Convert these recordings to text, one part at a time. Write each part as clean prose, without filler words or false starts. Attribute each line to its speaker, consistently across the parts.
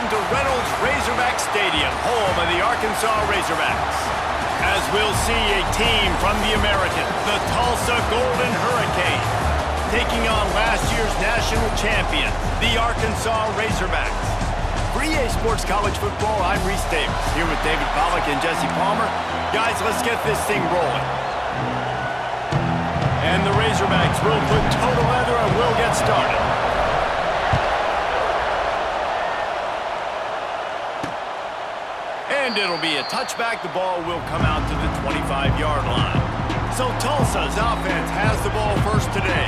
Speaker 1: welcome to Reynolds Razorback Stadium, home of the Arkansas Razorbacks. As we'll see a team from the American, the Tulsa Golden Hurricane, taking on last year's national champion, the Arkansas Razorbacks. For EA Sports College Football, I'm Reese Davis, here with David Pollack and Jesse Palmer. Guys, let's get this thing rolling. And the Razorbacks will put total leather and we'll get started. And it'll be a touchback. The ball will come out to the 25-yard line. So Tulsa's offense has the ball first today.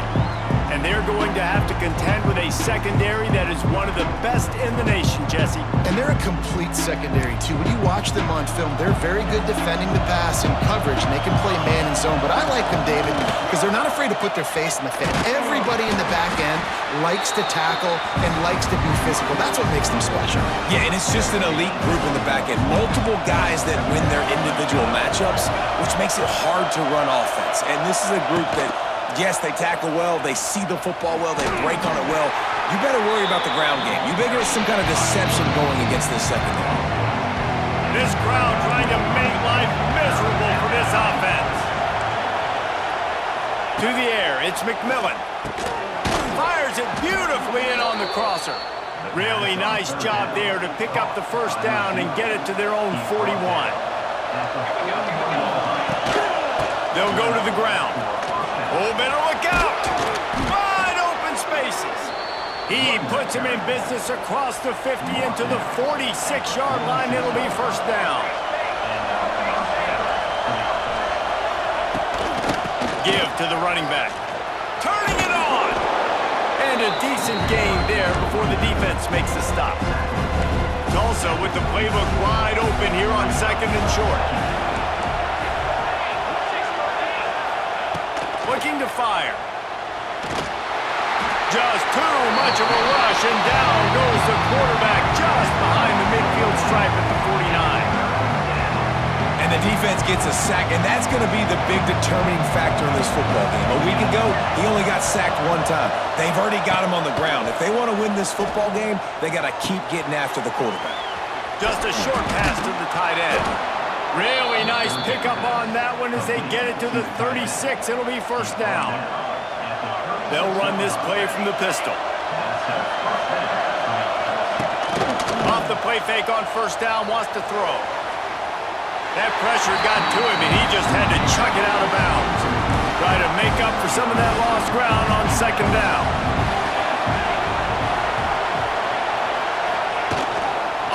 Speaker 1: And they're going to have to contend with a secondary that is one of the best in the nation, Jesse.
Speaker 2: And they're a complete secondary, too. When you watch them on film, they're very good defending the pass and coverage, and they can play man and zone. But I like them, David, because they're not afraid to put their face in the fan. Everybody in the back end likes to tackle and likes to be physical. That's what makes them special.
Speaker 3: Yeah, and it's just an elite group in the back end. Multiple guys that win their individual matchups, which makes it hard to run offense. And this is a group that, yes, they tackle well, they see the football well, they break on it well. You better worry about the ground game. You better get some kind of deception going against this secondary.
Speaker 1: This crowd trying to make life miserable for this offense. To the air, it's McMillan. Fires it beautifully in on the crosser. Really nice job there to pick up the first down and get it to their own 41. They'll go to the ground. Oh, better look out! Wide open spaces. He puts him in business across the 50 into the 46-yard line. It'll be first down. Give to the running back. Turning it on! And a decent gain there before the defense makes the stop. Tulsa with the playbook wide open here on second and short. Looking to fire. Just too much of a rush, and down goes the quarterback just behind the midfield stripe at the 49.
Speaker 3: And the defense gets a sack, and that's going to be the big determining factor in this football game. A week ago, he only got sacked one time. They've already got him on the ground. If they want to win this football game, they got to keep getting after the quarterback.
Speaker 1: Just a short pass to the tight end. Really nice pickup on that one as they get it to the 36. It'll be first down. They'll run this play from the pistol. Off the play fake on first down, wants to throw. That pressure got to him, and he just had to chuck it out of bounds. Try to make up for some of that lost ground on second down.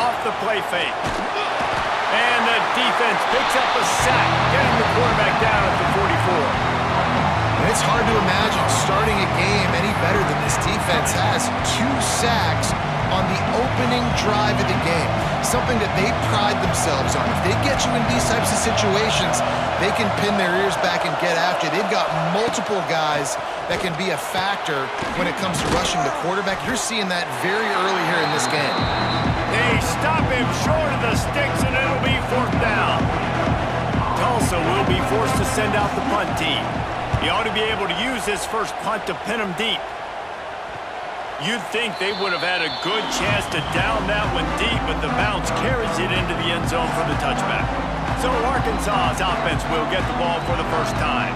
Speaker 1: Off the play fake. And the defense picks up a sack, getting the quarterback down at the 44.
Speaker 2: And it's hard to imagine starting a game any better than this defense has. 2 sacks on the opening drive of the game. Something that they pride themselves on. If they get you in these types of situations, they can pin their ears back and get after. They've got multiple guys that can be a factor when it comes to rushing the quarterback. You're seeing that very early here in this game.
Speaker 1: They stop him short of the sticks, and it'll be fourth down. Tulsa will be forced to send out the punt team. He ought to be able to use this first punt to pin him deep. You'd think they would have had a good chance to down that one deep, but the bounce carries it into the end zone for the touchback. So Arkansas's offense will get the ball for the first time.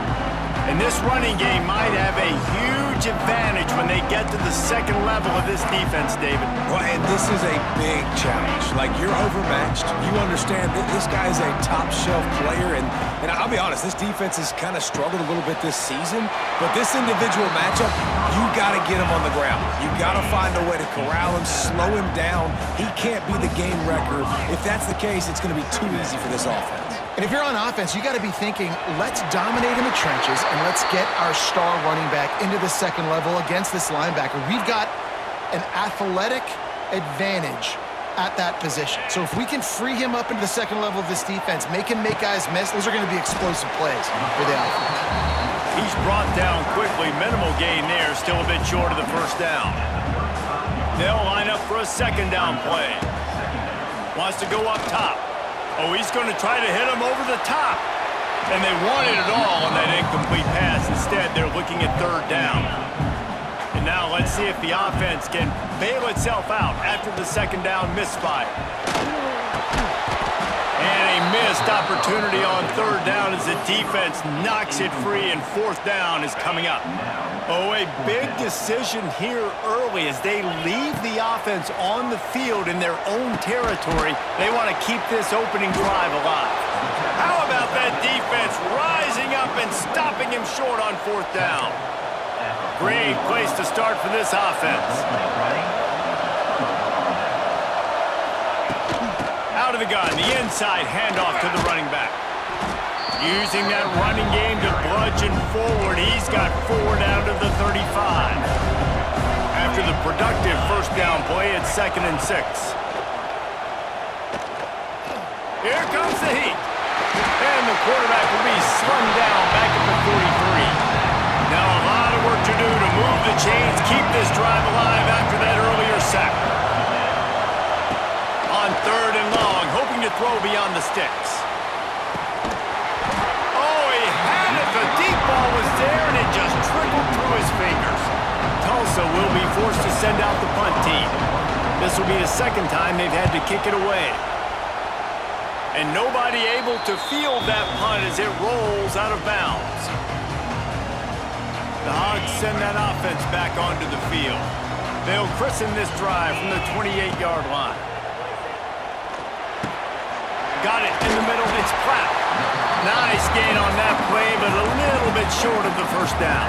Speaker 1: And this running game might have a huge advantage when they get to the second level of this defense, David.
Speaker 3: Well, and this is a big challenge. Like, you're overmatched. You understand that this guy is a top-shelf player. And I'll be honest, this defense has kind of struggled a little bit this season. But this individual matchup, you got to get him on the ground. You got to find a way to corral him, slow him down. He can't be the game wrecker. If that's the case, it's going to be too easy for this offense.
Speaker 2: And if you're on offense, you got to be thinking, let's dominate in the trenches and let's get our star running back into the second level against this linebacker. We've got an athletic advantage at that position. So if we can free him up into the second level of this defense, make him make guys miss, those are going to be explosive plays for the offense.
Speaker 1: He's brought down quickly. Minimal gain there, still a bit short of the first down. They'll line up for a second down play. Wants to go up top. Oh, he's going to try to hit him over the top. And they wanted it all on that incomplete pass. Instead, they're looking at third down. And And now let's see if the offense can bail itself out after the second down misfire. And a missed opportunity on third down as the defense knocks it free, and fourth down is coming up. Oh, a big decision here early as they leave the offense on the field in their own territory. They want to keep this opening drive alive. How about that defense rising up and stopping him short on fourth down? Great place to start for this offense. Out of the gun, the inside handoff to the running back. Using that running game to bludgeon forward, he's got 4 down to the 35. After the productive first down play, it's 2nd and 6. Here comes the heat. And the quarterback will be slung down back at the 43. Now a lot of work to do to move the chains, keep this drive alive after that earlier sack. On 3rd and long, hoping to throw beyond the sticks. Oh, he had it. The deep ball was there, and it just trickled through his fingers. Tulsa will be forced to send out the punt team. This will be the second time they've had to kick it away. And nobody able to field that punt as it rolls out of bounds. The Hogs send that offense back onto the field. They'll christen this drive from the 28-yard line. Got it in the middle, it's Pratt. Nice gain on that play, but a little bit short of the first down.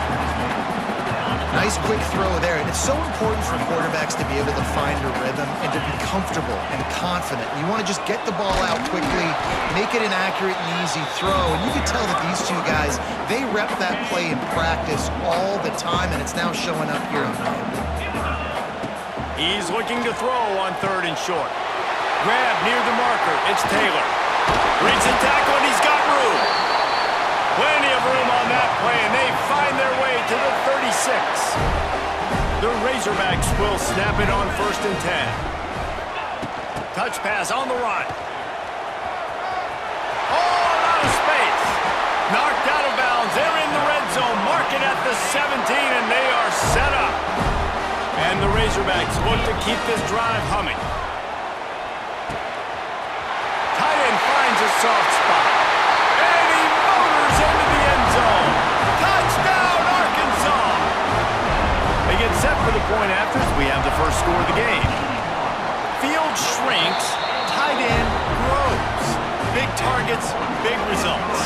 Speaker 2: Nice quick throw there, and it's so important for quarterbacks to be able to find a rhythm and to be comfortable and confident. You want to just get the ball out quickly, make it an accurate and easy throw, and you can tell that these two guys, they rep that play in practice all the time, and it's now showing up here on game.
Speaker 1: He's looking to throw on 3rd and short. Grab near the marker, it's Taylor. Reads the tackle, and he's got room. Plenty of room on that play, and they find their way to the 36. The Razorbacks will snap it on 1st and 10. Touch pass on the run. Oh, out of space. Knocked out of bounds. They're in the red zone. Mark it at the 17, and they are set up. And the Razorbacks look to keep this drive humming. Tight end finds a soft spot. And he motors into the end zone. Touchdown, Arkansas! They get set for the point after. We have the first score of the game. Field shrinks, tight end grows. Big targets, big results.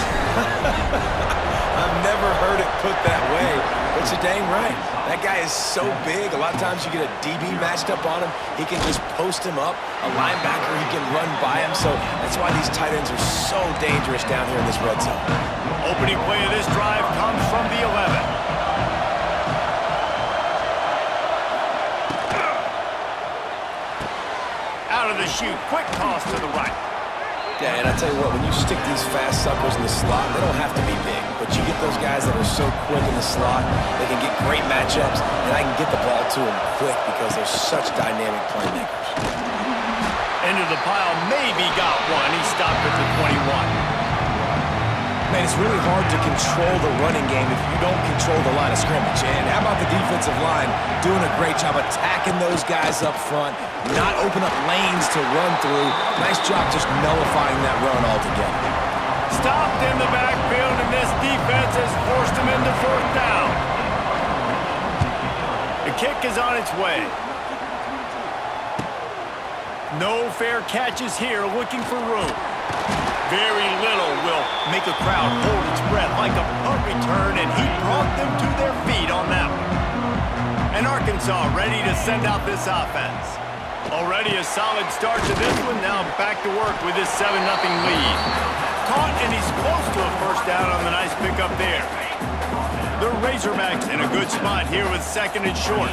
Speaker 3: I've never heard it put that way, but you're dang right. That guy is so big. A lot of times you get a DB matched up on him. He can just post him up. A linebacker, he can run by him. So that's why these tight ends are so dangerous down here in this red zone.
Speaker 1: Opening play of this drive comes from the 11. Out of the chute, quick toss to the right.
Speaker 3: Yeah, and I tell you what, when you stick these fast suckers in the slot, they don't have to be big. But you get those guys that are so quick in the slot, they can get great matchups, and I can get the ball to them quick because they're such dynamic playmakers.
Speaker 1: Into the pile, maybe got one. He stopped at the 21.
Speaker 3: Man, it's really hard to control the running game if you don't control the line of scrimmage. And how about the defensive line doing a great job attacking those guys up front, not open up lanes to run through. Nice job just nullifying that run altogether.
Speaker 1: Stopped in the backfield, and this defense has forced him into 4th down. The kick is on its way. No fair catches here, looking for room. Very little will make a crowd hold its breath like a punt return, and he brought them to their feet on that one. And Arkansas ready to send out this offense. Already a solid start to this one, now back to work with this 7-0 lead. Caught, and he's close to a first down on the nice pickup there. The Razorbacks in a good spot here with 2nd and short.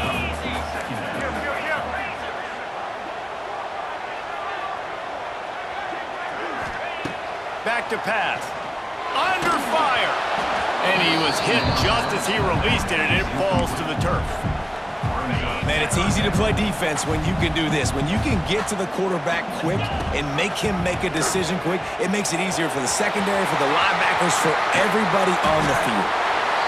Speaker 1: Back to pass. Under fire. And he was hit just as he released it, and it falls to the turf.
Speaker 3: Man, it's easy to play defense when you can do this. When you can get to the quarterback quick and make him make a decision quick, it makes it easier for the secondary, for the linebackers, for everybody on the field.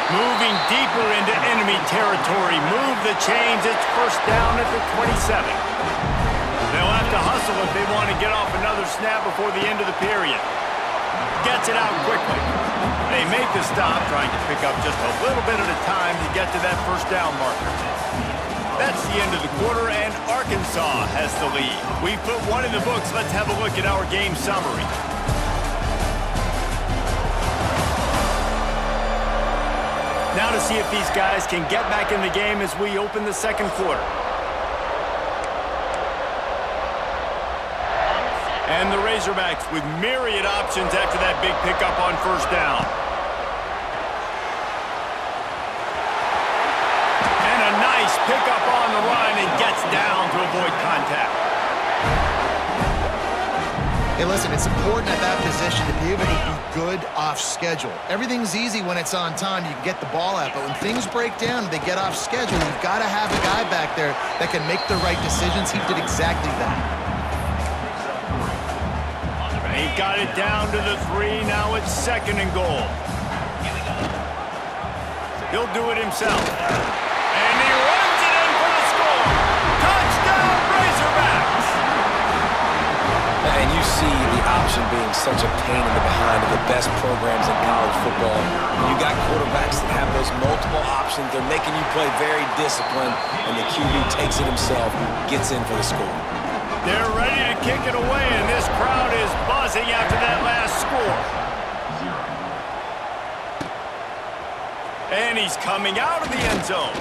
Speaker 1: Moving deeper into enemy territory. Move the chains. It's first down at the 27. They'll have to hustle if they want to get off another snap before the end of the period. Gets it out quickly. They make the stop, trying to pick up just a little bit at a time to get to that first down marker. That's the end of the quarter, and Arkansas has the lead. We've put one in the books. Let's have a look at our game summary. Now to see if these guys can get back in the game as we open the second quarter. And the Razorbacks with myriad options after that big pickup on first down. And a nice pickup on the run and gets down to avoid contact.
Speaker 2: Hey, listen, it's important at that position to be able to be good off schedule. Everything's easy when it's on time. You can get the ball out, but when things break down, they get off schedule. You've got to have a guy back there that can make the right decisions. He did exactly that.
Speaker 1: He got it down to the 3. Now it's second and goal. He'll do it himself. And he runs it in for the score. Touchdown, Razorbacks!
Speaker 3: And you see the option being such a pain in the behind of the best programs in college football. When you got quarterbacks that have those multiple options, they're making you play very disciplined, and the QB takes it himself, gets in for the score.
Speaker 1: They're ready to kick it away, and this crowd is buzzing after that last score. And he's coming out of the end zone.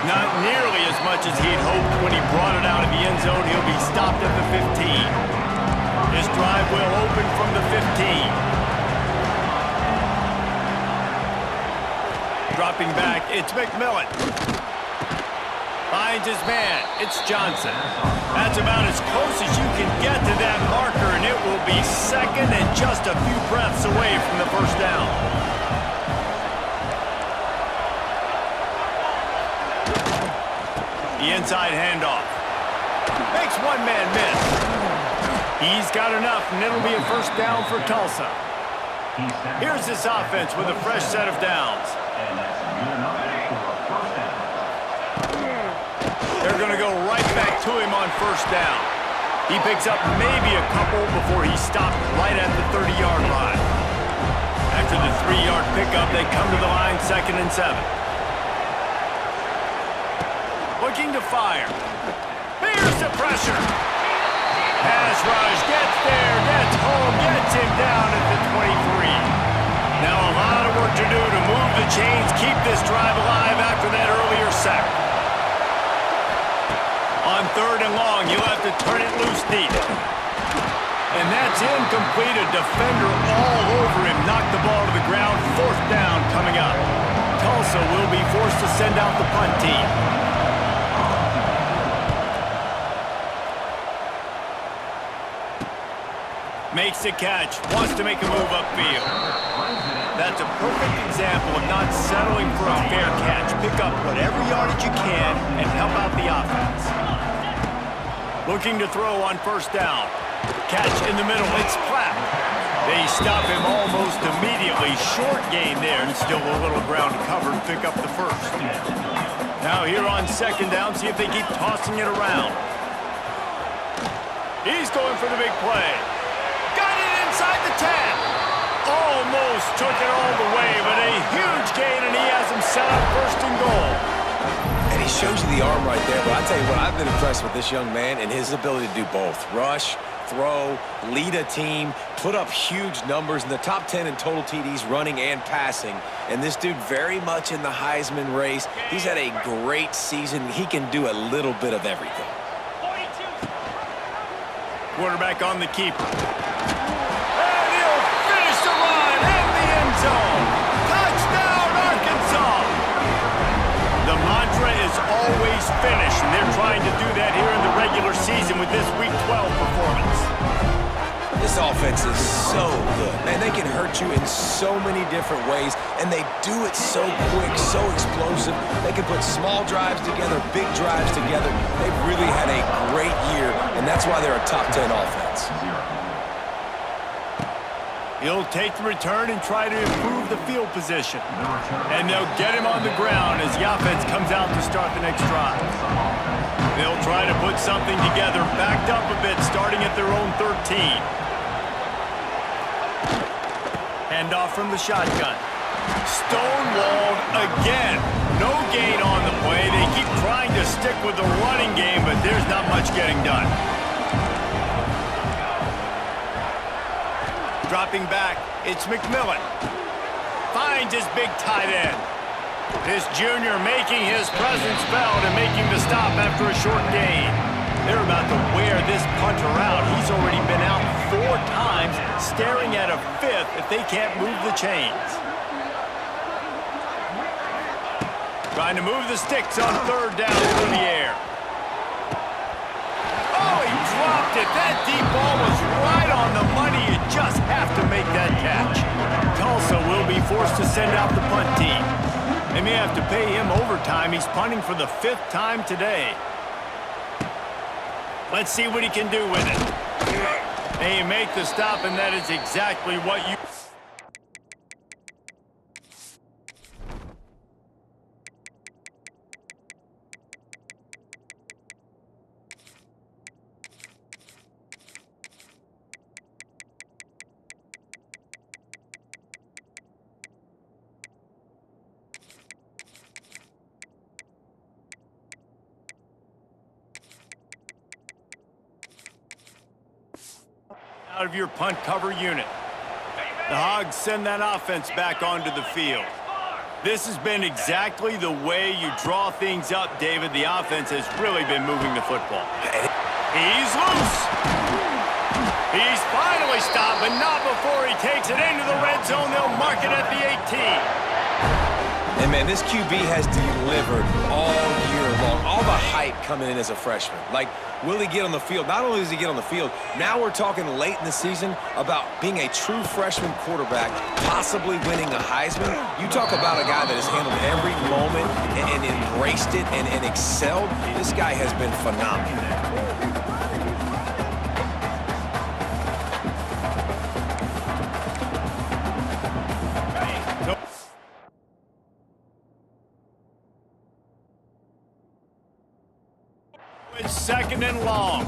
Speaker 1: Not nearly as much as he'd hoped when he brought it out of the end zone. He'll be stopped at the 15. This drive will open from the 15. Dropping back, it's McMillan. Finds his man. It's Johnson. That's about as close as you can get to that marker, and it will be second and just a few breaths away from the first down. The inside handoff. Makes one man miss. He's got enough, and it'll be a first down for Tulsa. Here's this offense with a fresh set of downs. They're going to go right back to him on first down. He picks up maybe a couple before he's stopped right at the 30-yard line. After the 3-yard pickup, they come to the line, 2nd and 7. Looking to fire. Here's the pressure. Pass rush, gets there, gets home, gets him down at the 23. Now a lot of work to do to move the chains, keep this drive alive after that earlier sack. On 3rd and long, you'll have to turn it loose deep. And that's incomplete. A defender all over him. Knocked the ball to the ground. 4th down coming up. Tulsa will be forced to send out the punt team. Makes the catch. Wants to make a move upfield. That's a perfect example of not settling for a fair catch. Pick up whatever yardage you can and help out the offense. Looking to throw on first down. Catch in the middle. It's Platt. They stop him almost immediately. Short gain there, and still a little ground to cover to pick up the first. Now here on 2nd down, see if they keep tossing it around. He's going for the big play. Got it inside the 10. Almost took it all the way, but a huge gain, and he has him set up 1st and goal.
Speaker 3: And he shows you the arm right there, but I tell you what, I've been impressed with this young man and his ability to do both. Rush, throw, lead a team, put up huge numbers in the top 10 in total TDs running and passing. And this dude very much in the Heisman race. He's had a great season. He can do a little bit of everything.
Speaker 1: Quarterback on the keeper. And he'll finish the run in the end zone. Touchdown, Arkansas! The mantra is always finish, and they're trying to do that here in the regular season with this Week 12 performance.
Speaker 3: This offense is so good. Man, they can hurt you in so many different ways, and they do it so quick, so explosive. They can put small drives together, big drives together. They've really had a great year, and that's why they're a top 10 offense.
Speaker 1: He'll take the return and try to improve the field position. And they'll get him on the ground as the offense comes out to start the next drive. They'll try to put something together, backed up a bit, starting at their own 13. Handoff from the shotgun. Stonewalled again. No gain on the play. They keep trying to stick with the running game, but there's not much getting done. Dropping back, it's McMillan. Finds his big tight end. This junior making his presence felt and making the stop after a short gain. They're about to wear this punter out. He's already been out 4 times, staring at a 5th if they can't move the chains. Trying to move the sticks on 3rd down through the air. Oh, he dropped it. That deep ball was right on the money. You just have to make that catch. Tulsa will be forced to send out the punt team. They may have to pay him overtime. He's punting for the 5th time today. Let's see what he can do with it. They make the stop, and that is exactly what you... out of your punt cover unit. The Hogs send that offense back onto the field. This has been exactly the way you draw things up, David. The offense has really been moving the football. He's loose. He's finally stopped, but not before he takes it into the red zone. They'll mark it at the 18.
Speaker 3: And, man, this QB has delivered all year long. All the hype coming in as a freshman. Like, will he get on the field? Not only does he get on the field, now we're talking late in the season about being a true freshman quarterback, possibly winning a Heisman. You talk about a guy that has handled every moment and embraced it and excelled. This guy has been phenomenal.
Speaker 1: It's 2nd and long.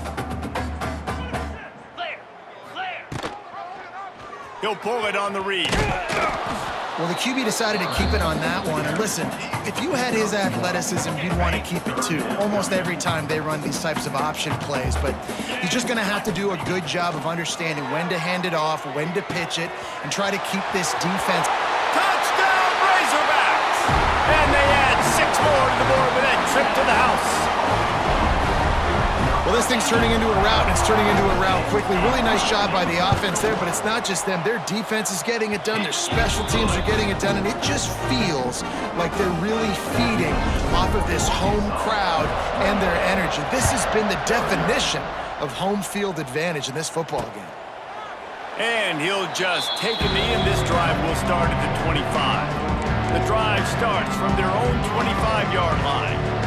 Speaker 1: He'll pull it on the read.
Speaker 2: Well, the QB decided to keep it on that one. And listen, if you had his athleticism, you'd want to keep it too. Almost every time they run these types of option plays. But he's just going to have to do a good job of understanding when to hand it off, when to pitch it, and try to keep this defense.
Speaker 1: Touchdown, Razorbacks! And they add 6 more to the board with that trip to the house.
Speaker 2: Well, this thing's turning into a rout, and it's turning into a rout quickly. Really nice job by the offense there, but it's not just them. Their defense is getting it done. Their special teams are getting it done, and it just feels like they're really feeding off of this home crowd and their energy. This has been the definition of home field advantage in this football game.
Speaker 1: And he'll just take a knee, and this drive will start at the 25. The drive starts from their own 25-yard line.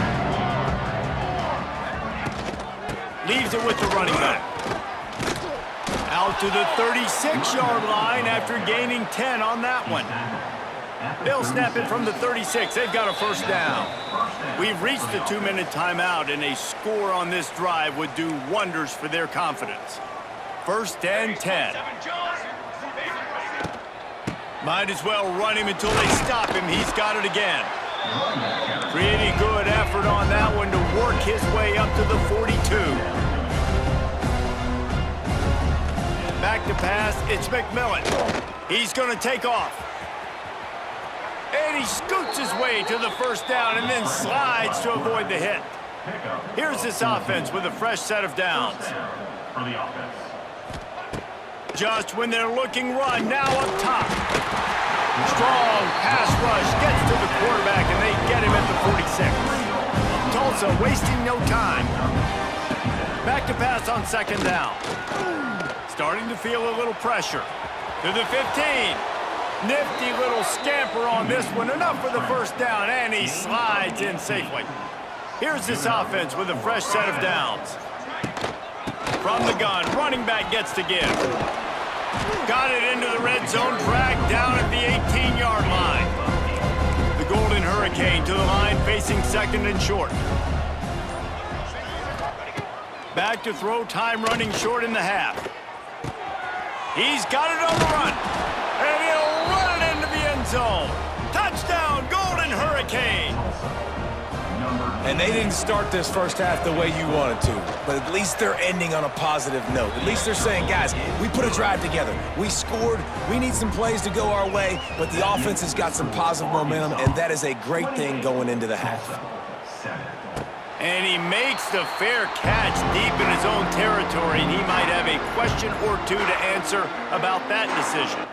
Speaker 1: Leaves it with the running back. Out to the 36-yard line after gaining 10 on that one. They'll snap it from the 36. They've got a 1st down. We've reached the 2-minute timeout, and a score on this drive would do wonders for their confidence. 1st and 10. Might as well run him until they stop him. He's got it again. Pretty good effort on that one to work his way up to the 42. Back to pass, it's McMillan. He's going to take off. And he scoots his way to the 1st down and then slides to avoid the hit. Here's this offense with a fresh set of downs. Just when they're looking run, now up top. Strong pass rush gets to the quarterback, and they get him at the 46. Tulsa wasting no time. Back to pass on 2nd down. Starting to feel a little pressure. To the 15. Nifty little scamper on this one. Enough for the 1st down, and he slides in safely. Here's this offense with a fresh set of downs. From the gun, running back gets to give. Got it into the red zone, dragged down at the 18-yard line. The Golden Hurricane to the line, facing second and short. Back to throw, time running short in the half. He's got it on the run, and he'll run it into the end zone. Touchdown, Golden Hurricane!
Speaker 3: And they didn't start this first half the way you wanted to, but at least they're ending on a positive note. At least they're saying, guys, we put a drive together. We scored. We need some plays to go our way, but the offense has got some positive momentum, and that is a great thing going into the half.
Speaker 1: And he makes the fair catch deep in his own territory, and he might have a question or two to answer about that decision.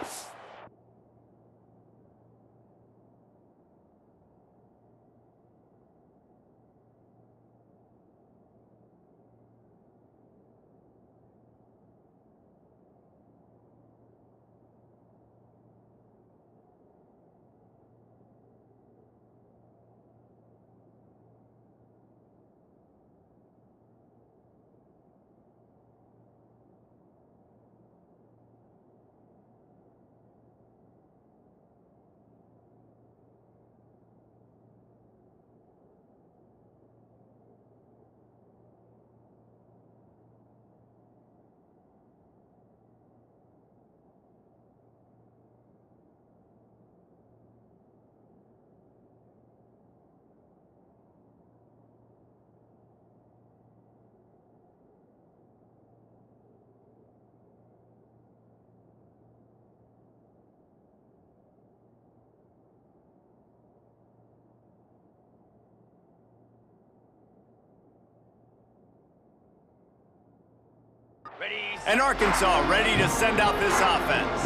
Speaker 1: And Arkansas ready to send out this offense.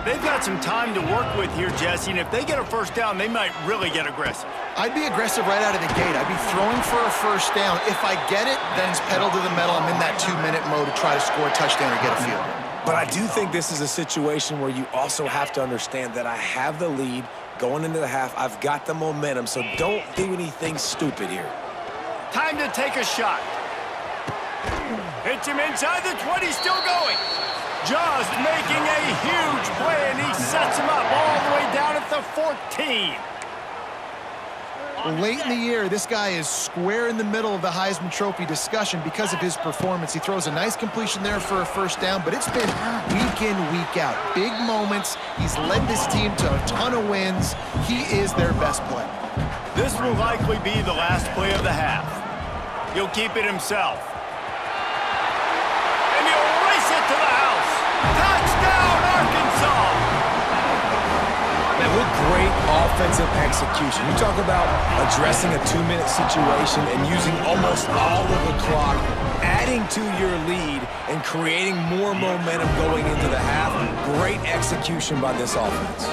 Speaker 1: They've got some time to work with here, Jesse, and if they get a first down, they might really get aggressive.
Speaker 2: I'd be aggressive right out of the gate. I'd be throwing for a first down. If I get it, then it's pedal to the metal. I'm in that 2-minute mode to try to score a touchdown or get a field goal.
Speaker 3: But I do think this is a situation where you also have to understand that I have the lead going into the half. I've got the momentum, so don't do anything stupid here.
Speaker 1: Time to take a shot. Hits him inside the 20, still going. Just making a huge play, and he sets him up all the way down at the 14.
Speaker 2: Late in the year, this guy is square in the middle of the Heisman Trophy discussion because of his performance. He throws a nice completion there for a first down, but it's been week in, week out. Big moments. He's led this team to a ton of wins. He is their best player.
Speaker 1: This will likely be the last play of the half. He'll keep it himself. And he'll race it to the house. Touchdown, Arkansas!
Speaker 3: Man, what great offensive execution. You talk about addressing a 2-minute situation and using almost all of the clock, adding to your lead and creating more momentum going into the half. Great execution by this offense.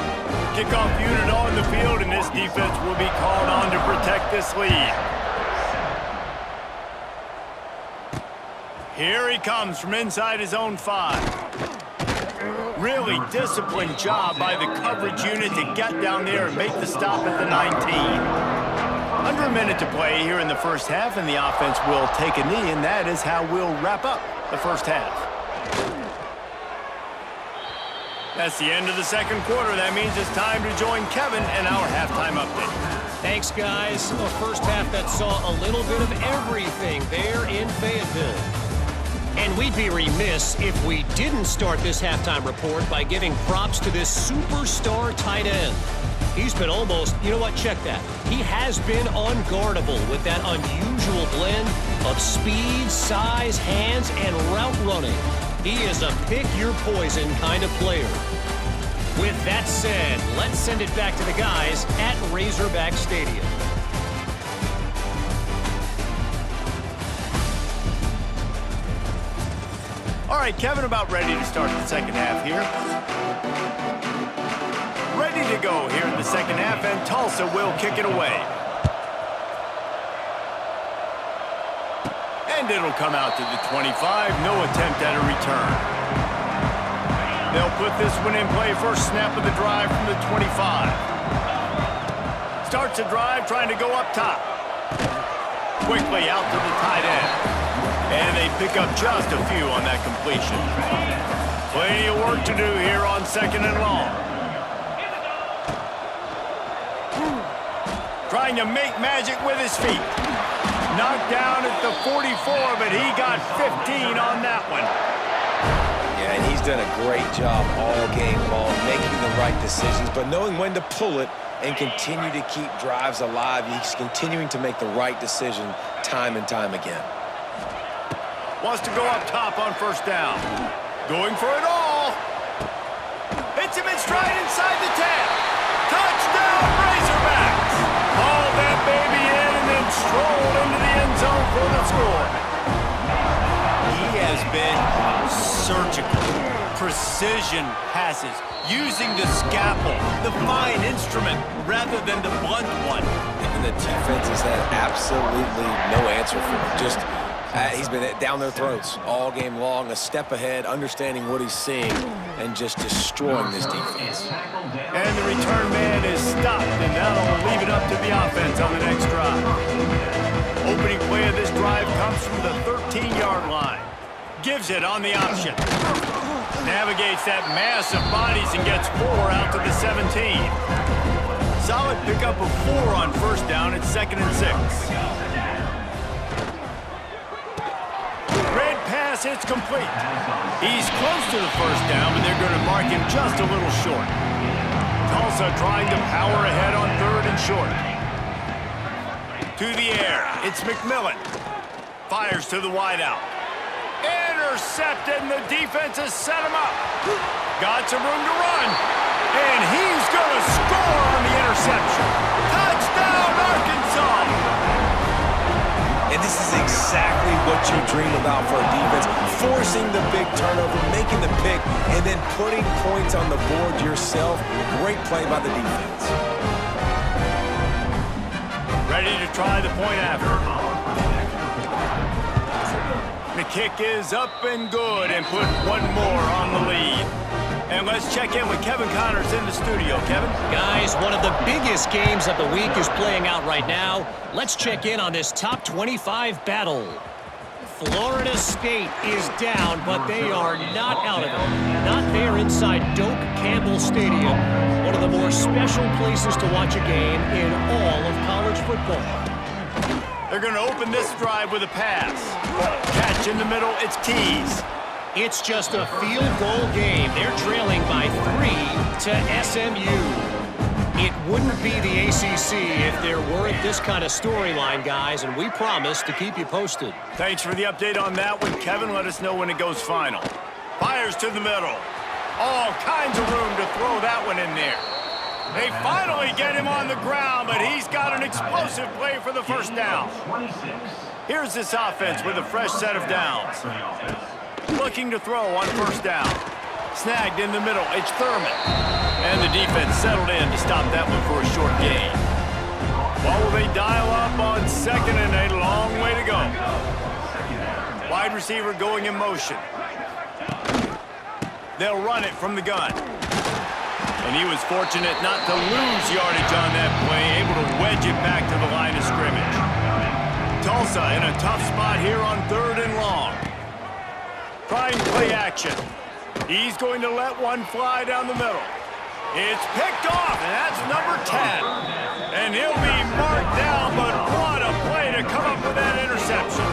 Speaker 1: Kickoff unit on the field, and this defense will be called on to protect this lead. Here he comes from inside his own 5. Really disciplined job by the coverage unit to get down there and make the stop at the 19. Under a minute to play here in the first half, and the offense will take a knee, and that is how we'll wrap up the first half. That's the end of the second quarter. That means it's time to join Kevin in our halftime update.
Speaker 4: Thanks, guys. A first half that saw a little bit of everything there in Fayetteville. And we'd be remiss if we didn't start this halftime report by giving props to this superstar tight end. He's been almost, you know what, check that. He has been unguardable with that unusual blend of speed, size, hands, and route running. He is a pick-your-poison kind of player. With that said, let's send it back to the guys at Razorback Stadium.
Speaker 1: All right, Kevin, about ready to start the second half here. Ready to go here in the second half, and Tulsa will kick it away. And it'll come out to the 25. No attempt at a return. They'll put this one in play. First snap of the drive from the 25. Starts the drive trying to go up top. Quickly out to the tight end. And they pick up just a few on that completion. Plenty of work to do here on 2nd and long. Trying to make magic with his feet. Knocked down at the 44, but he got 15 on that one.
Speaker 3: Yeah, and he's done a great job all game long, making the right decisions, but knowing when to pull it and continue to keep drives alive. He's continuing to make the right decision time and time again.
Speaker 1: Wants to go up top on 1st down. Going for it all. Hits him in stride inside the 10. Touchdown, Razorbacks. Haul that baby in and then stroll into the end zone for the score. He has been surgical. Precision passes. Using the scalpel, the fine instrument, rather than the blunt one.
Speaker 3: And the defense has had absolutely no answer for him. Just, he's been down their throats all game long, a step ahead, understanding what he's seeing, and just destroying this defense.
Speaker 1: And the return man is stopped, and that'll leave it up to the offense on the next drive. Opening play of this drive comes from the 13-yard line. Gives it on the option. Navigates that mass of bodies and gets 4 out to the 17. Solid pickup of 4 on 1st down at 2nd and 6. Red pass hits complete. He's close to the 1st down, but they're going to mark him just a little short. Tulsa trying to power ahead on 3rd and short. To the air, it's McMillan. Fires to the wideout. Intercepted, and the defense has set him up. Got some room to run, and he's going to score on the interception. Touchdown, Arkansas!
Speaker 3: And this is exactly what you dream about for a defense, forcing the big turnover, making the pick, and then putting points on the board yourself. Great play by the defense.
Speaker 1: Ready to try the point after. The kick is up and good, and put 1 more on the lead. And let's check in with Kevin Connors in the studio. Kevin?
Speaker 4: Guys, one of the biggest games of the week is playing out right now. Let's check in on this top 25 battle. Florida State is down, but they are not out of it. Not there inside Doak Campbell Stadium, one of the more special places to watch a game in all of college football.
Speaker 1: They're going to open this drive with a pass. Catch in the middle, it's Keys.
Speaker 4: It's just a field goal game. They're trailing by 3 to SMU. It wouldn't be the ACC if there weren't this kind of storyline, guys, and we promise to keep you posted.
Speaker 1: Thanks for the update on that one, Kevin. Let us know when it goes final. Fires to the middle. All kinds of room to throw that one in there. They finally get him on the ground, but he's got an explosive play for the 1st down. Here's this offense with a fresh set of downs. Looking to throw on 1st down. Snagged in the middle, it's Thurman. And the defense settled in to stop that one for a short gain. Well, will they dial up on 2nd and a long way to go? Wide receiver going in motion. They'll run it from the gun. And he was fortunate not to lose yardage on that play, able to wedge it back to the line of scrimmage. Tulsa in a tough spot here on 3rd and long. Trying play action. He's going to let one fly down the middle. It's picked off, and that's number 10. And he'll be marked down, but what a play to come up with that interception.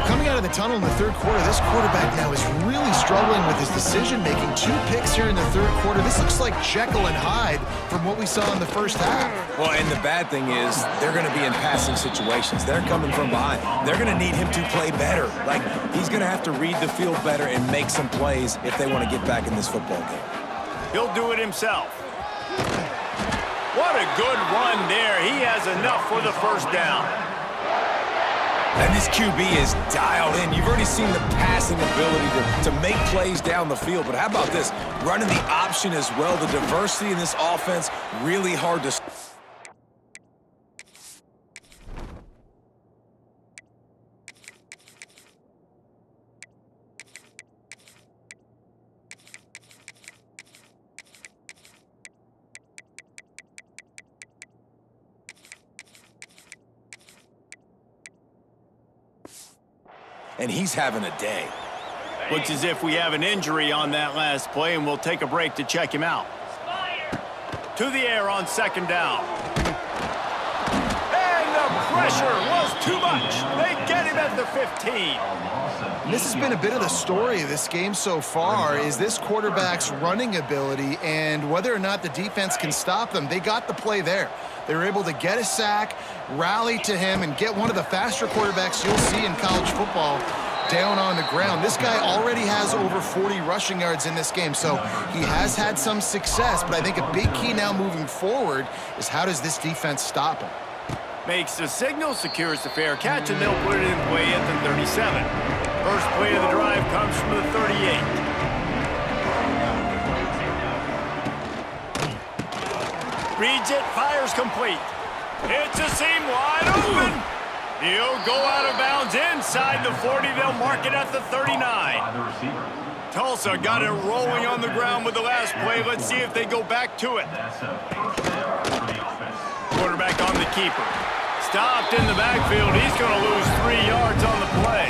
Speaker 2: Coming out of the tunnel in the 3rd quarter, this quarterback now is really struggling with his decision-making. 2 picks here in the 3rd quarter. This looks like Jekyll and Hyde from what we saw in the 1st half.
Speaker 3: Well, and the bad thing is they're going to be in passing situations. They're coming from behind. They're going to need him to play better. Like, he's going to have to read the field better and make some plays if they want to get back in this football game.
Speaker 1: He'll do it himself. What a good run there. He has enough for the 1st down.
Speaker 3: And this QB is dialed in. You've already seen the passing ability to make plays down the field. But how about this? Running the option as well. The diversity in this offense, really hard to... And he's having a day.
Speaker 1: Looks as if we have an injury on that last play, and we'll take a break to check him out. To the air on second down. And the pressure was too much. They get him at the 15.
Speaker 2: This has been a bit of the story of this game so far, is this quarterback's running ability and whether or not the defense can stop them. They got the play there. They were able to get a sack, rally to him, and get one of the faster quarterbacks you'll see in college football down on the ground. This guy already has over 40 rushing yards in this game, so he has had some success, but I think a big key now moving forward is how does this defense stop him?
Speaker 1: Makes the signal, secures the fair catch, and they'll put it in play at the 37. First play of the drive comes from the 38. Reads it, fires complete. It's a seam wide open. He'll go out of bounds inside the 40. They'll mark it at the 39. Tulsa got it rolling on the ground with the last play. Let's see if they go back to it. Quarterback on the keeper. Stopped in the backfield. He's going to lose 3 yards on the play.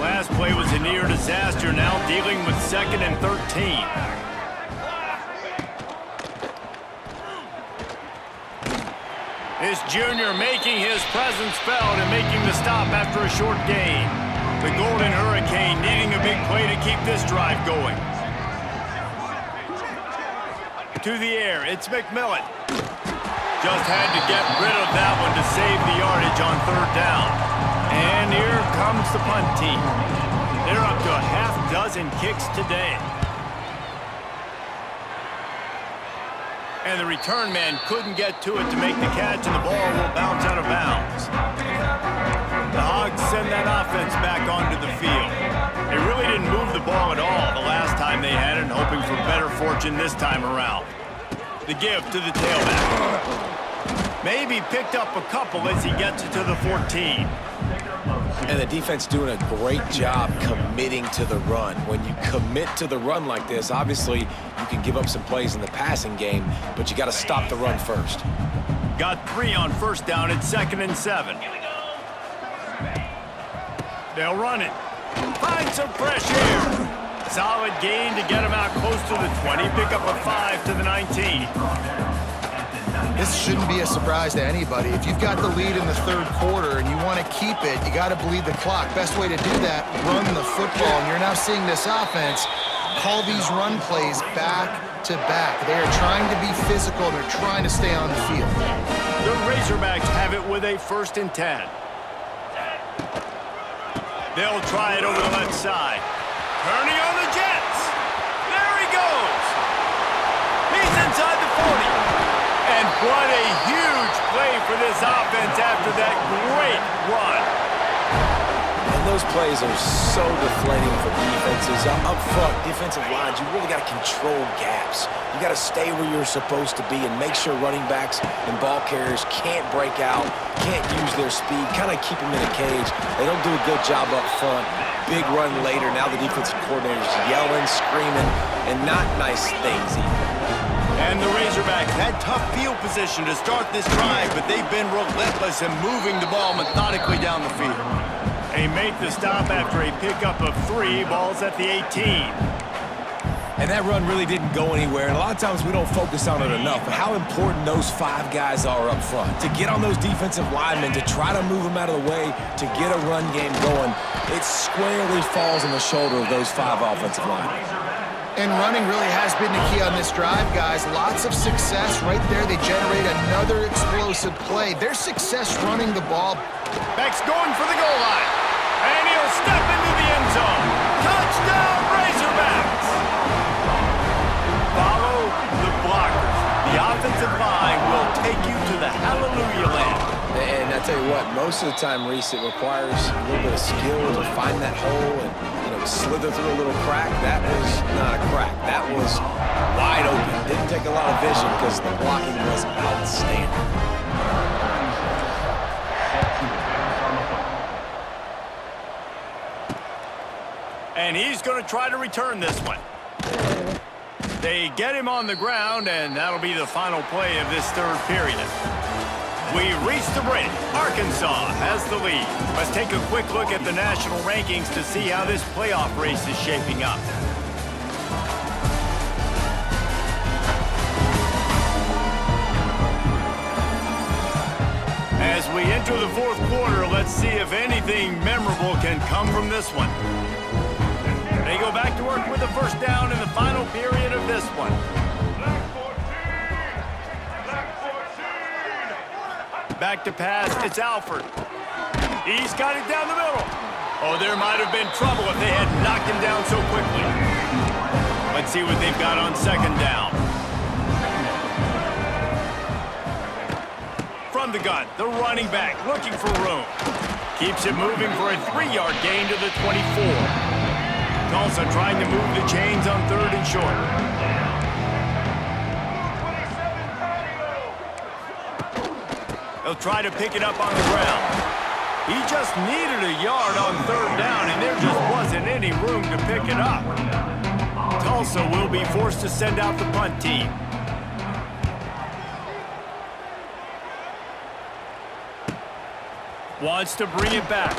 Speaker 1: Last play was a near disaster, now dealing with 2nd and 13. This junior making his presence felt and making the stop after a short gain. The Golden Hurricane needing a big play to keep this drive going. To the air, it's McMillan. Just had to get rid of that one to save the yardage on 3rd down. And here comes the punt team. They're up to a half-dozen kicks today. And the return man couldn't get to it to make the catch, and the ball will bounce out of bounds. The Hogs send that offense back onto the field. They really didn't move the ball at all the last time they had it, and hoping for better fortune this time around. The give to the tailback. Maybe picked up a couple as he gets it to the 14.
Speaker 3: And the defense doing a great job committing to the run. When you commit to the run like this, obviously you can give up some plays in the passing game, but you got to stop the run first.
Speaker 1: Got 3 on 1st down at 2nd and 7. They'll run it. Find some fresh air. Solid gain to get him out close to the 20. Pick up a 5 to the 19.
Speaker 2: This shouldn't be a surprise to anybody. If you've got the lead in the 3rd quarter and you want to keep it, you got to bleed the clock. Best way to do that, run the football. And you're now seeing this offense call these run plays back to back. They are trying to be physical. They're trying to stay on the field.
Speaker 1: The Razorbacks have it with a 1st and 10. They'll try it over the left side. Turning on the Jets. There he goes. He's inside the 40. And what a huge play for this offense after that great run.
Speaker 3: And those plays are so deflating for defenses. Up front, defensive lines, you really got to control gaps. You got to stay where you're supposed to be and make sure running backs and ball carriers can't break out, can't use their speed, kind of keep them in a cage. They don't do a good job up front. Big run later. Now the defensive coordinator's yelling, screaming, and not nice things either.
Speaker 1: And the Razorbacks had tough field position to start this drive, but they've been relentless in moving the ball methodically down the field. They make the stop after a pickup of 3 balls at the 18.
Speaker 3: And that run really didn't go anywhere, and a lot of times we don't focus on it enough, but how important those 5 guys are up front. To get on those defensive linemen, to try to move them out of the way, to get a run game going, it squarely falls on the shoulder of those 5 offensive linemen.
Speaker 2: And running really has been the key on this drive, guys. Lots of success right there. They generate another explosive play. Their success running the ball.
Speaker 1: Beck's going for the goal line. And he'll step into the end zone. Touchdown, Razorbacks! Follow the blockers. The offensive line will take you to the hallelujah land.
Speaker 3: And I tell you what, most of the time, Reese, it requires a little bit of skill to find that hole and, slither through a little crack. That was not a crack. That was wide open. Didn't take a lot of vision because the blocking was outstanding.
Speaker 1: And he's going to try to return this one. They get him on the ground, and that'll be the final play of this 3rd period. we reach the break, Arkansas has the lead. Let's take a quick look at the national rankings to see how this playoff race is shaping up. As we enter the fourth quarter, let's see if anything memorable can come from this one. They go back to work with the first down in the final period of this one. Back to pass, it's Alford. He's got it down the middle. Oh, there might have been trouble if they had knocked him down so quickly. Let's see what they've got on second down. From the gun, the running back looking for room. Keeps it moving for a 3-yard gain to the 24. Tulsa trying to move the chains on third and short. He'll try to pick it up on the ground. He just needed a yard on third down, and there just wasn't any room to pick it up. Tulsa will be forced to send out the punt team. Wants to bring it back.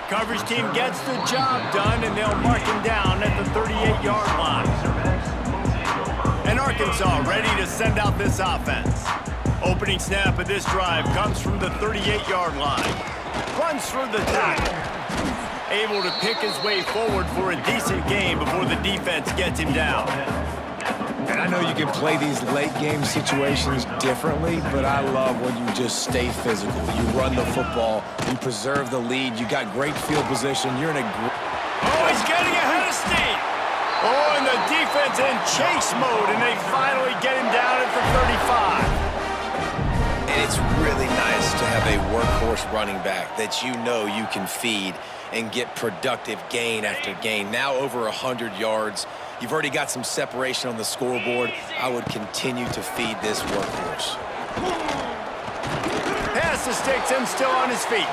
Speaker 1: Coverage team gets the job done, and they'll mark him down at the 38-yard line. And Arkansas ready to send out this offense. Opening snap of this drive comes from the 38-yard line. Runs through the tackle. Able to pick his way forward for a decent game before the defense gets him down.
Speaker 3: And I know you can play these late-game situations differently, but I love when you just stay physical. You run the football, you preserve the lead, you got great field position, you're in a...
Speaker 1: Oh, he's getting ahead of steam! Oh, and the defense in chase mode, and they finally get him down at the 35.
Speaker 5: And it's really nice to have a workhorse running back that you know you can feed and get productive gain after gain. Now over 100 yards. You've already got some separation on the scoreboard. I would continue to feed this workhorse.
Speaker 1: Pass to Stickson, still on his feet.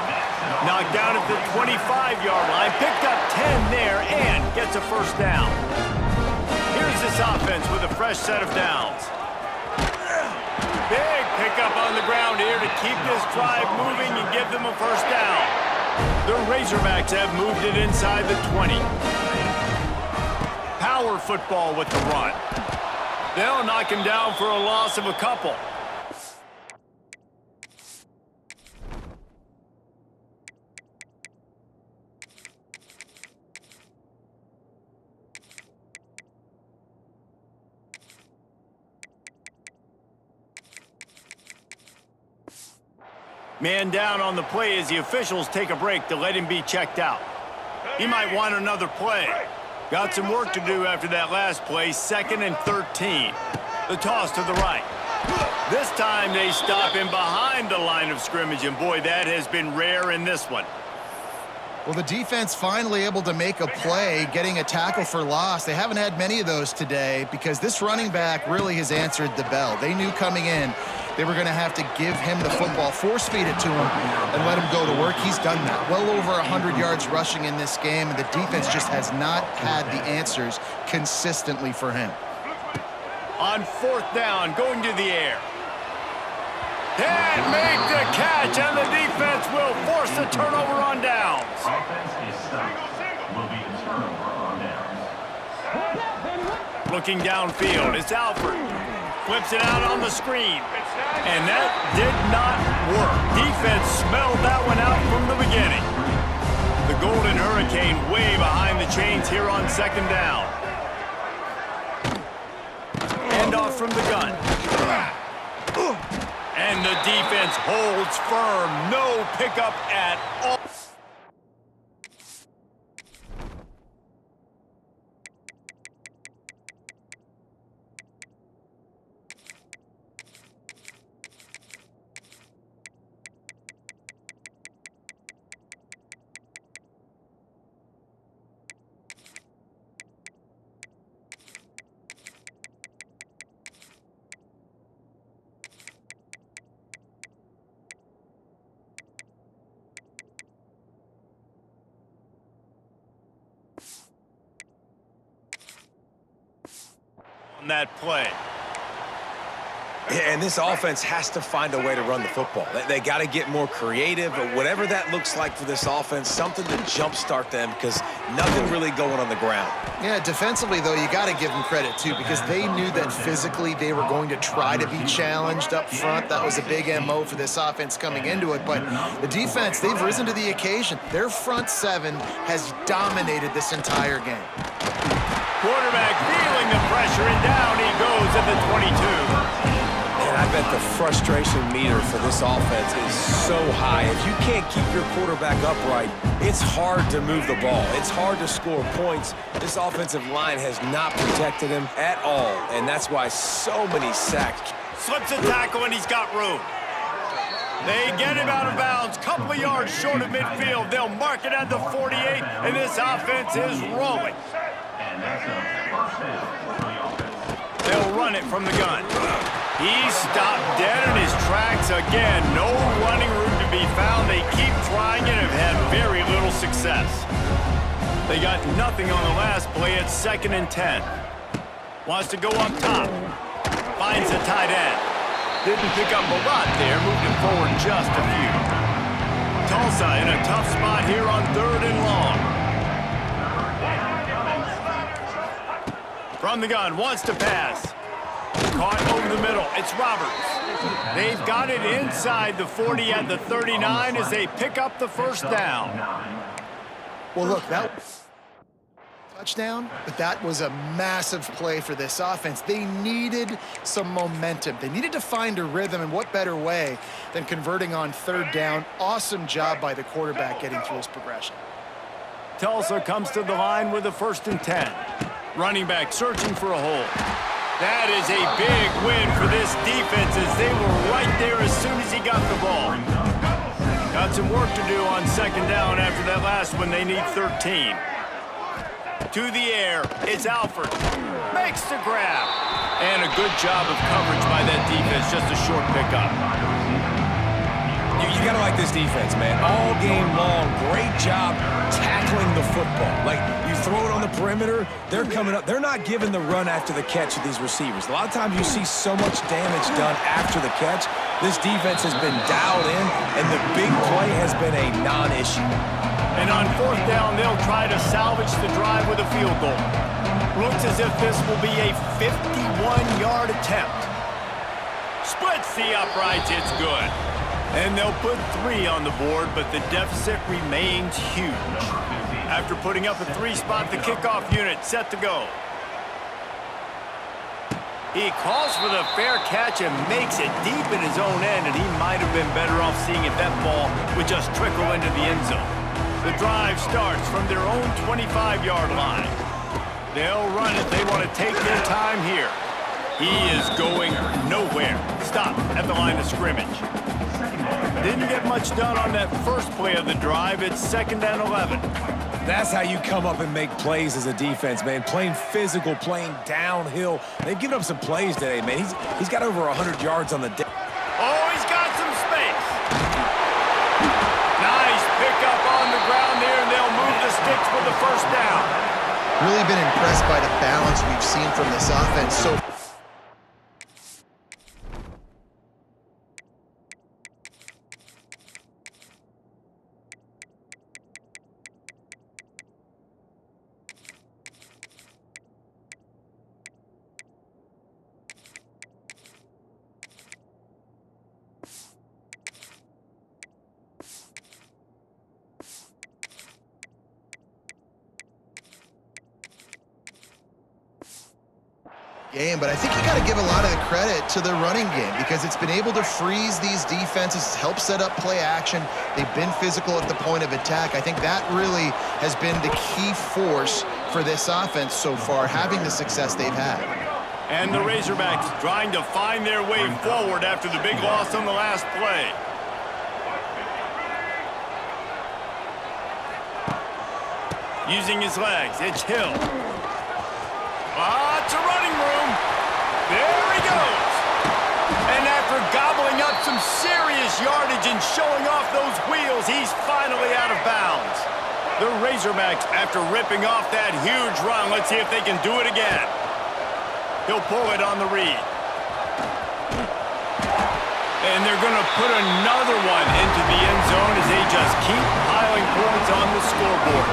Speaker 1: Knocked down at the 25-yard line. Picked up 10 there and gets a first down. Here's this offense with a fresh set of downs. Big pickup on the ground here to keep this drive moving and give them a first down. The Razorbacks have moved it inside the 20. Power football with the run. They'll knock him down for a loss of a couple. Man down on the play as the officials take a break to let him be checked out. He might want another play. Got some work to do after that last play, 2nd and 13. The toss to the right. This time they stop him behind the line of scrimmage, and boy, that has been rare in this one.
Speaker 2: Well, the defense finally able to make a play, getting a tackle for loss. They haven't had many of those today because this running back really has answered the bell. They knew coming in they were going to have to give him the football, force-feed it to him, and let him go to work. He's done that. Well over 100 yards rushing in this game, and the defense just has not had the answers consistently for him.
Speaker 1: On 4th down, going to the air. Can't make the catch, and the defense will force a turnover on downs.
Speaker 6: Offense is stopped. Will be a turnover on downs.
Speaker 1: Looking downfield, it's Alford. Flips it out on the screen. And that did not work. Defense smelled that one out from the beginning. The Golden Hurricane way behind the chains here on 2nd down. Handoff from the gun. And the defense holds firm. No pickup at all. On that play.
Speaker 3: And this offense has to find a way to run the football. They got to get more creative, but whatever that looks like for this offense, something to jumpstart them because nothing really going on the ground.
Speaker 2: Yeah, defensively, though, you got to give them credit, too, because they knew that physically they were going to try to be challenged up front. That was a big MO for this offense coming into it. But the defense, they've risen to the occasion. Their front seven has dominated this entire game.
Speaker 1: Quarterback feeling the pressure, and down he goes at the 22.
Speaker 3: And I bet the frustration meter for this offense is so high. If you can't keep your quarterback upright, it's hard to move the ball. It's hard to score points. This offensive line has not protected him at all, and that's why so many sacks.
Speaker 1: Slips a tackle, and he's got room. They get him out of bounds, couple of yards short of midfield. They'll mark it at the 48, and this offense is rolling.
Speaker 6: And that's a first down for the offense.
Speaker 1: They'll run it from the gun. He's stopped dead in his tracks again. No running room to be found. They keep trying it and have had very little success. They got nothing on the last play. It's 2nd and 10. Wants to go up top. Finds the tight end. Didn't pick up a lot there. Moved him forward just a few. Tulsa in a tough spot here on 3rd and long. From the gun, wants to pass. Caught over the middle. It's Roberts. They've got it inside the 40 at the 39 as they pick up the first down.
Speaker 2: Well, look, that was a touchdown, but that was a massive play for this offense. They needed some momentum. They needed to find a rhythm, and what better way than converting on 3rd down. Awesome job by the quarterback getting through his progression.
Speaker 1: Tulsa comes to the line with a 1st and 10. Running back searching for a hole. That is a big win for this defense as they were right there as soon as he got the ball. Got some work to do on 2nd down after that last one. They need 13. To the air, it's Alford. Makes the grab. And a good job of coverage by that defense, just a short pickup.
Speaker 3: You got to like this defense, man. All game long, great job tackling the football. Like, you throw it on the perimeter, they're coming up. They're not giving the run after the catch of these receivers. A lot of times you see so much damage done after the catch. This defense has been dialed in, and the big play has been a non-issue.
Speaker 1: And on 4th down, they'll try to salvage the drive with a field goal. Looks as if this will be a 51-yard attempt. Splits the uprights, it's good. And they'll put 3 on the board, but the deficit remains huge. After putting up a 3-spot, the kickoff unit set to go. He calls for the fair catch and makes it deep in his own end, and he might have been better off seeing if that ball would just trickle into the end zone. The drive starts from their own 25-yard line. They'll run it. They want to take their time here. He is going nowhere. Stop at the line of scrimmage. Didn't get much done on that first play of the drive. It's 2nd and 11.
Speaker 3: That's how you come up and make plays as a defense, man. Playing physical, playing downhill. They've given up some plays today, man. He's got over 100 yards on the day.
Speaker 1: Oh, he's got some space. Nice pickup on the ground there, and they'll move the sticks for the first down.
Speaker 2: Really been impressed by the balance we've seen from this offense so far. Game, but I think you got to give a lot of the credit to the running game because it's been able to freeze these defenses, help set up play action. They've been physical at the point of attack. I think that really has been the key force for this offense so far, having the success they've had.
Speaker 1: And the Razorbacks trying to find their way forward after the big loss on the last play. Using his legs, it's Hill. Lots of running room. There he goes. And after gobbling up some serious yardage and showing off those wheels, he's finally out of bounds. The Razorbacks, after ripping off that huge run, let's see if they can do it again. He'll pull it on the read. And they're going to put another one into the end zone as they just keep piling points on the scoreboard.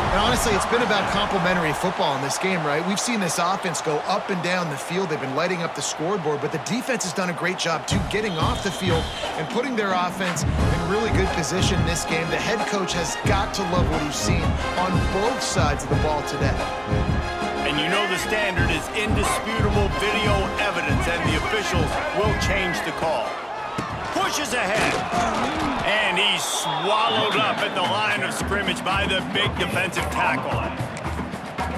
Speaker 2: And honestly, it's been about complementary football in this game, right? We've seen this offense go up and down the field. They've been lighting up the scoreboard, but the defense has done a great job, too, getting off the field and putting their offense in really good position in this game. The head coach has got to love what he's seen on both sides of the ball today.
Speaker 1: And you know the standard is indisputable video evidence, and the officials will change the call. Pushes ahead. And he's swallowed up at the line of scrimmage by the big defensive tackle.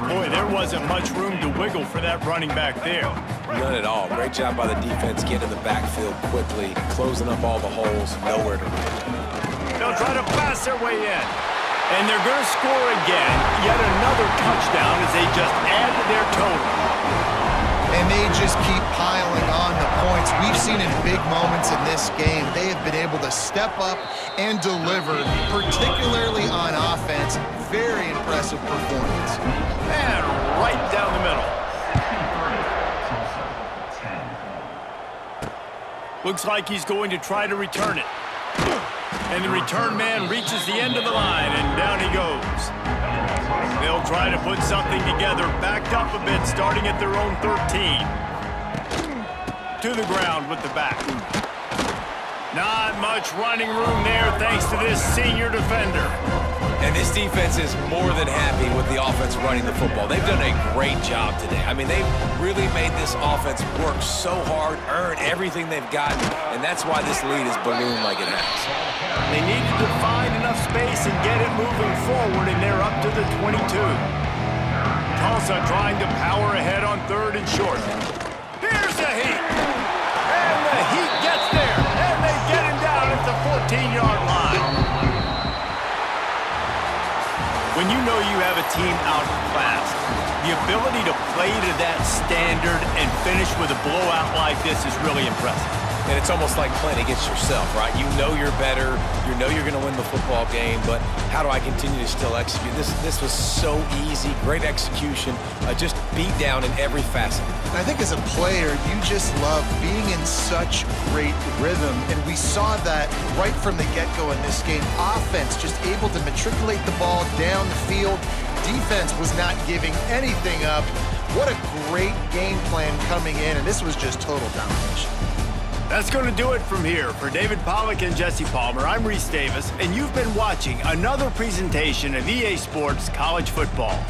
Speaker 1: Boy, there wasn't much room to wiggle for that running back there.
Speaker 3: None at all. Great job by the defense getting in the backfield quickly, closing up all the holes, nowhere to run.
Speaker 1: They'll try to pass their way in. And they're going to score again. Yet another touchdown as they just add to their total.
Speaker 2: And they just keep piling on the points. We've seen in big moments in this game, they have been able to step up and deliver, particularly on offense. Very impressive performance.
Speaker 1: And right down the middle. Looks like he's going to try to return it. And the return man reaches the end of the line, and down he goes. They'll try to put something together, backed up a bit, starting at their own 13. To the ground with the back. Not much running room there thanks to this senior defender.
Speaker 3: And this defense is more than happy with the offense running the football. They've done a great job today. I mean, they've really made this offense work so hard, earn everything they've gotten, and that's why this lead is ballooned like it has.
Speaker 1: They needed to find enough space and get it moving forward, and they're up to the 22. Tulsa trying to power ahead on 3rd and short. Here's the heat. And the heat gets there, and they get him down at the 14-yard line. When you know you have a team outclassed, the ability to play to that standard and finish with a blowout like this is really impressive.
Speaker 3: And it's almost like playing against yourself, right? You know you're better. You know you're going to win the football game, but how do I continue to still execute? This was so easy, great execution, just beat down in every facet.
Speaker 2: I think as a player, you just love being in such great rhythm, and we saw that right from the get-go in this game. Offense just able to matriculate the ball down the field. Defense was not giving anything up. What a great game plan coming in, and this was just total domination.
Speaker 1: That's going to do it from here. For David Pollack and Jesse Palmer, I'm Reese Davis, and you've been watching another presentation of EA Sports College Football.